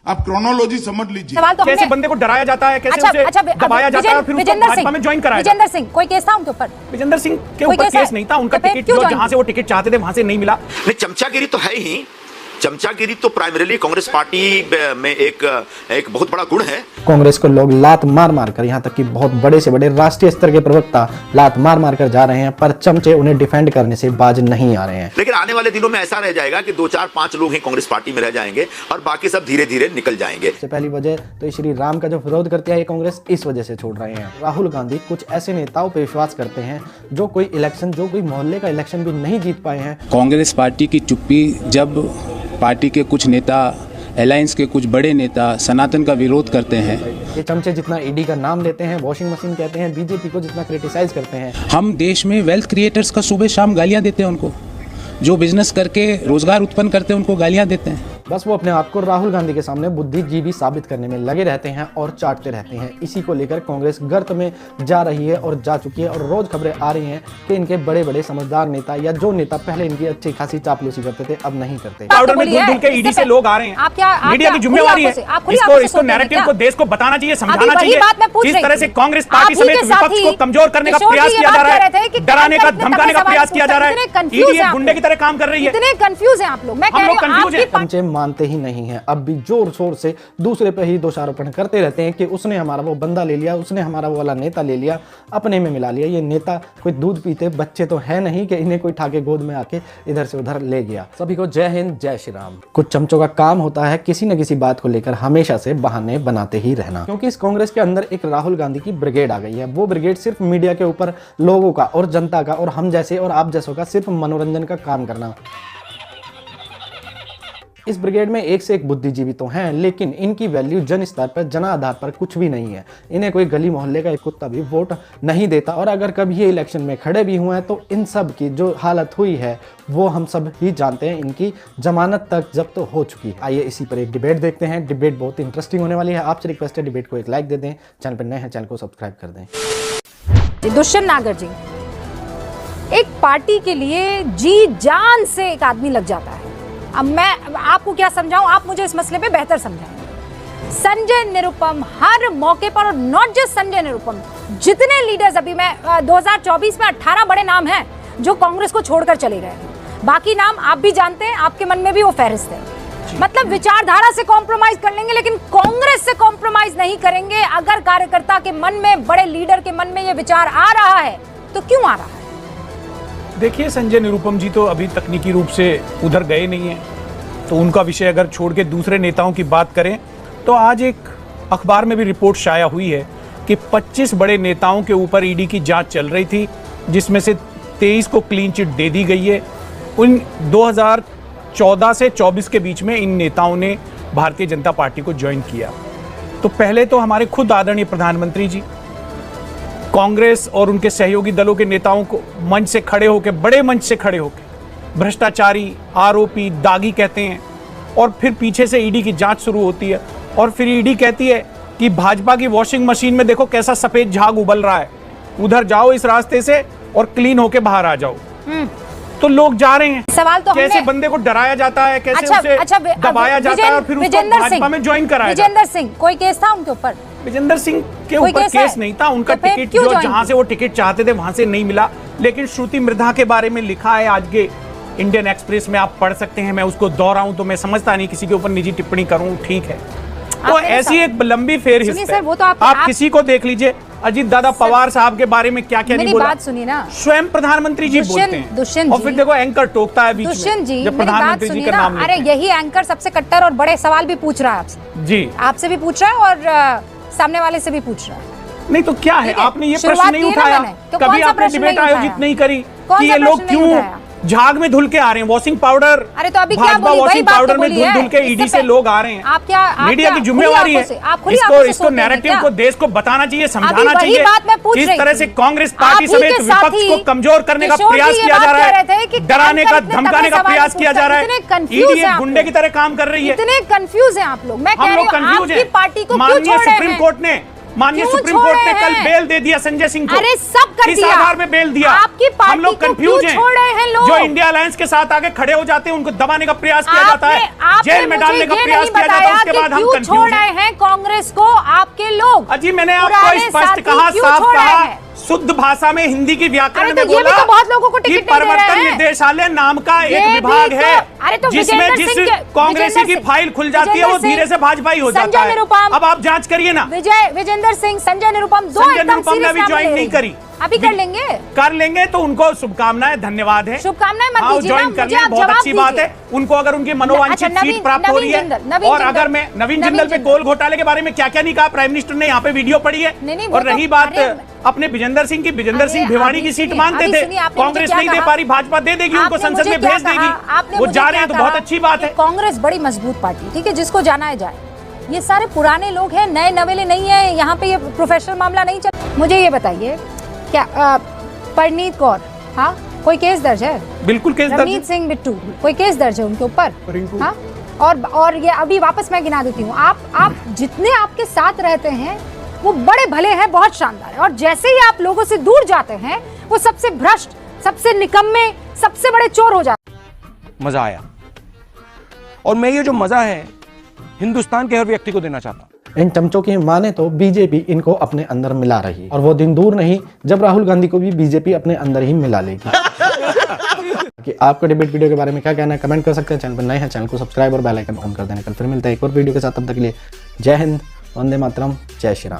आप क्रोनोलॉजी समझ लीजिए। तो कैसे बंदे को डराया जाता है, कैसे उसे दबाया जाता है और फिर उसको भाजपा में ज्वाइन कराया जाता है। विजेंद्र सिंह, कोई केस था उनके ऊपर? विजेंद्र सिंह के ऊपर केस नहीं था, उनका टिकट जो जहां से वो टिकट चाहते थे वहां से नहीं मिला। नहीं, चमचागिरी तो है ही। चमचागिरी तो प्राइमरीली कांग्रेस पार्टी में एक बहुत बड़ा गुण है। कांग्रेस को लोग लात मार मार कर, यहाँ तक कि बहुत बड़े से बड़े राष्ट्रीय स्तर के प्रवक्ता लात मार मार कर जा रहे हैं, पर चमचे उन्हें डिफेंड करने से बाज नहीं आ रहे हैं। लेकिन आने वाले दिनों में ऐसा रह जाएगा कि 2 4 5 लोग ही कांग्रेस पार्टी में रह जाएंगे और बाकी सब धीरे धीरे निकल जाएंगे। सबसे पहली वजह तो श्री राम का जो विरोध करते हैं कांग्रेस, इस वजह से छोड़ रहे हैं। राहुल गांधी कुछ ऐसे नेताओं पर विश्वास करते हैं जो कोई इलेक्शन, जो कोई मोहल्ले का इलेक्शन भी नहीं जीत पाए हैं। कांग्रेस पार्टी की चुप्पी जब पार्टी के कुछ नेता, अलायंस के कुछ बड़े नेता सनातन का विरोध करते हैं। ये चमचे जितना ईडी का नाम लेते हैं, वॉशिंग मशीन कहते हैं, बीजेपी को जितना क्रिटिसाइज करते हैं। हम देश में वेल्थ क्रिएटर्स का सुबह शाम गालियां देते हैं उनको, जो बिजनेस करके रोजगार उत्पन्न करते हैं उनको गालियां देते हैं। बस वो अपने आप को राहुल गांधी के सामने बुद्धिजीवी साबित करने में लगे रहते हैं और चाटते रहते हैं। इसी को लेकर कांग्रेस गर्त में जा रही है और जा चुकी है और रोज खबरें आ रही हैं कि इनके बड़े बड़े समझदार नेता या जो नेता पहले इनकी अच्छी खासी चापलूसी करते थे अब नहीं करते। पाउडर में धुल के ईडी से लोग आ रहे हैं। मीडिया की जिम्मेवारी है इसको नैरेटिव को देश को बताना चाहिए, समझाना चाहिए। जिस तरह से कांग्रेस पार्टी समेत विपक्ष को कमजोर करने का प्रयास किया जा रहा है, डराने का धमकाने का प्रयास किया जा रहा है, ईडी गुंडे की तरह काम कर रही है। इतने कंफ्यूज हैं आप लोग। मैं कह रही हूं चमचे मानते ही नहीं है, अब भी जोर शोर से दूसरे पर ही दोषारोपण करते रहते हैं कि उसने हमारा वो बंदा ले लिया, उसने हमारा वो वाला नेता ले लिया, अपने में मिला लिया। ये नेता कोई दूध पीते बच्चे तो है नहीं कि इन्हें कोई ठाके गोद में आके इधर से उधर ले गया। सभी को जय हिंद, जय श्री राम। कुछ चमचों का काम होता है किसी न किसी बात को लेकर हमेशा से बहाने बनाते ही रहना, क्योंकि इस कांग्रेस के अंदर एक राहुल गांधी की ब्रिगेड आ गई है। वो ब्रिगेड सिर्फ मीडिया के ऊपर लोगों का और जनता का और हम जैसे और आप जैसों का सिर्फ मनोरंजन का काम करना। इस ब्रिगेड में एक से एक बुद्धिजीवी तो हैं, लेकिन इनकी वैल्यू जन स्तर पर, जन आधार पर कुछ भी नहीं है। इन्हें कोई गली मोहल्ले का एक कुत्ता भी वोट नहीं देता, और अगर कभी ये इलेक्शन में खड़े भी हुए हैं तो इन सब की जो हालत हुई है वो हम सब ही जानते हैं। इनकी जमानत तक जब्त तो हो चुकी है। आइए इसी पर एक डिबेट देखते हैं। डिबेट बहुत इंटरेस्टिंग होने वाली है। आपसे रिक्वेस्ट है डिबेट को एक लाइक दे दें, चैनल पर नए हैं चैनल को सब्सक्राइब कर दें। दुष्यंत नागर जी, एक पार्टी के लिए जी जान से एक आदमी लग जाता है। अब मैं आपको क्या समझाऊं, आप मुझे इस मसले पे बेहतर समझाएंगे। संजय निरुपम हर मौके पर, और नॉट जस्ट संजय निरुपम, जितने लीडर्स अभी मैं 2024 में 18 बड़े नाम हैं जो कांग्रेस को छोड़कर चले गए। बाकी नाम आप भी जानते हैं, आपके मन में भी वो फहरिस्त है। मतलब विचारधारा से कॉम्प्रोमाइज कर लेंगे लेकिन कांग्रेस से कॉम्प्रोमाइज नहीं करेंगे। अगर कार्यकर्ता के मन में, बड़े लीडर के मन में ये विचार आ रहा है तो क्यों आ रहा है? देखिए, संजय निरुपम जी तो अभी तकनीकी रूप से उधर गए नहीं हैं, तो उनका विषय अगर छोड़ के दूसरे नेताओं की बात करें तो आज एक अखबार में भी रिपोर्ट शाया हुई है कि 25 बड़े नेताओं के ऊपर ईडी की जांच चल रही थी, जिसमें से 23 को क्लीन चिट दे दी गई है। उन 2014 से 24 के बीच में इन नेताओं ने भारतीय जनता पार्टी को ज्वाइन किया। तो पहले तो हमारे खुद आदरणीय प्रधानमंत्री जी कांग्रेस और उनके सहयोगी दलों के नेताओं को मंच से खड़े होकर, बड़े मंच से खड़े होकर भ्रष्टाचारी, आरोपी, दागी कहते हैं, और फिर पीछे से ईडी की जांच शुरू होती है और फिर ईडी कहती है कि भाजपा की वॉशिंग मशीन में देखो कैसा सफेद झाग उबल रहा है, उधर जाओ इस रास्ते से और क्लीन होके बाहर आ जाओ। तो लोग जा रहे हैं। सवाल तो कैसे बंदे को डराया जाता है, कैसे उसे दबाया जाता है और फिर उसको भाजपा में ज्वाइन कराया जाता है। विजेंद्र सिंह, कोई केस था उनके ऊपर? विजेंद्र सिंह के ऊपर केस नहीं था, उनका टिकट जो जहां से वो टिकट चाहते थे वहां से नहीं मिला। लेकिन श्रुति मृधा के बारे में लिखा है आज के इंडियन एक्सप्रेस में, आप पढ़ सकते हैं। मैं उसको दोहराऊं तो मैं समझता नहीं, किसी के ऊपर निजी टिप्पणी करूं, ठीक है। तो ऐसी एक लंबी फेरहिस्त है। आप किसी को देख लीजिए, अजीत दादा पवार साहब के बारे में क्या क्या नहीं बोला। बात सुनिए ना, स्वयं प्रधानमंत्री जी बोलते हैं और फिर देखो एंकर टोकता है बीच में। दुष्यंत जी, जब प्रधानमंत्री जी का नाम अरे यही एंकर सबसे कट्टर और बड़े सवाल भी पूछ रहा है आपसे। जी, आपसे भी पूछ रहा है और सामने वाले से भी पूछ रहा है। नहीं तो क्या है, आपने ये प्रश्न नहीं उठाया, कभी आपने डिबेट आयोजित नहीं करी कि ये लोग क्यों झाग में धुल के आ रहे हैं, वॉशिंग पाउडर, अरे तो अभी क्या बोली, वॉशिंग पाउडर में धुल के ईडी से लोग आ रहे हैं। आप क्या, मीडिया की जिम्मेवारी है, इसको नैरेटिव को देश को बताना चाहिए, समझाना चाहिए। जिस तरह से कांग्रेस पार्टी समेत विपक्ष को कमजोर करने का प्रयास किया जा रहा है, डराने का धमकाने का प्रयास किया जा रहा है, ईडी एक गुंडे की तरह काम कर रही है। इतने कंफ्यूज हैं आप लोग। मैं कह रही हूं आपकी पार्टी को क्यों छोड़ रहे हैं? सुप्रीम कोर्ट ने माननीय क्यों सुप्रीम छोड़ कोर्ट ने रहे कल हैं? बेल दे दिया संजय सिंह को। अरे सब कर किस दिया। आधार में बेल दिया? आपकी पार्टी हम लोग को कंफ्यूज क्यों छोड़ रहे हैं लोग? जो इंडिया अलायंस के साथ आगे खड़े हो जाते हैं उनको दबाने का प्रयास किया जाता है, आपने जेल में डालने का मुझे ये प्रयास नहीं किया जाता है, बताया उसके कि बाद हम क्यों छोड़ कंफ्यूज रहे हैं। हैं कांग्रेस को आपके लोग। अजी मैंने आपको पुराने स्पष्ट साथी कहा, क्यों साफ छोड़ रहे कहा, हैं? शुद्ध भाषा में हिंदी की अरे व्याकरण तो में ये भी बोला तो बहुत लोगों को कि टिकट नहीं दे रहे प्रवर्तन हैं। निदेशालय नाम का ये एक भी विभाग तो- है अरे तो जिसमें विजेंद्र जिस सिंह के- कांग्रेसी की विजेंद्र फाइल खुल जाती है वो विजेंद्र धीरे से सिंह, भाजपाई हो जाता संजय है। निरुपम, अब आप जांच करिए ना। विजेंद्र सिंह, संजय निरुपम दो संजय एकदम निरुपम ने सीरियस अभी नाम ज्वाइन ले नहीं रही। करी। अभी कर लेंगे। कर लेंगे तो उनको शुभकामनाएं, धन्यवाद है। शुभकामनाएं मत हाँ, दीजिए ना, ज्वाइन कर मुझे लें, आप बहुत जवाब अच्छी बात दीजिए। है। उनको अगर उनकी मनोवांछित अच्छा, सीट प्राप्त हो रही है। नवीन और अगर जिंदल, मैं नवीन जिंदल पे कोल घोटाले के बारे में क्या क्या नहीं कहा प्राइम मिनिस्टर ने, यहाँ पे वीडियो पड़ी है। नहीं, वो और तो- रही बात अरे, अपने विजेंद्र सिंह की, विजेंद्र अरे, सिंह भिवानी अभी की सीट सुनिए, मांगते अभी थे, सुनिए, आपने मुझे कांग्रेस क्या नहीं दे कहा? पा रही, भाजपा दे देगी उनको, आपने संसद मुझे में क्या भेज कहा? देगी। आपने वो मुझे जा रहे क्या हैं तो बहुत कहा? अच्छी बात है। कि कांग्रेस बड़ी मजबूत पार्टी, ठीक है, जिसको जाना जाए। ये सारे पुराने लोग हैं, नए नवेले नहीं है, यहाँ पे ये प्रोफेशनल मामला नहीं चल। मुझे ये बताइए, क्या परनीत कौर, हाँ, कोई केस दर्ज है? बिल्कुल केस दर्ज रवनीत सिंह बिट्टू, कोई केस दर्ज है उनके ऊपर? रिंकू। हाँ, और ये अभी वापस मैं गिना देती हूँ। आप जितने आपके साथ रहते हैं वो बड़े भले हैं, बहुत शानदार है, और जैसे ही आप लोगों से दूर जाते हैं वो सबसे भ्रष्ट, सबसे निकम्मे, सबसे बड़े चोर हो जाते हैं। मजा आया, और मैं ये जो मजा है हिंदुस्तान के हर व्यक्ति को देना चाहता हूं। इन चमचों की माने तो बीजेपी इनको अपने अंदर मिला रही है, और वो दिन दूर नहीं जब राहुल गांधी को भी बीजेपी अपने अंदर ही मिला लेगी। कि आपको डिबेट वीडियो के बारे में क्या कहना है कमेंट कर सकते हैं। चैनल पर नए हैं, चैनल को सब्सक्राइब और बेल आइकन ऑन कर देना। कल फिर मिलते हैं एक और वीडियो के साथ, तब तक के लिए जय हिंद, वंदे मातरम, जय श्री राम।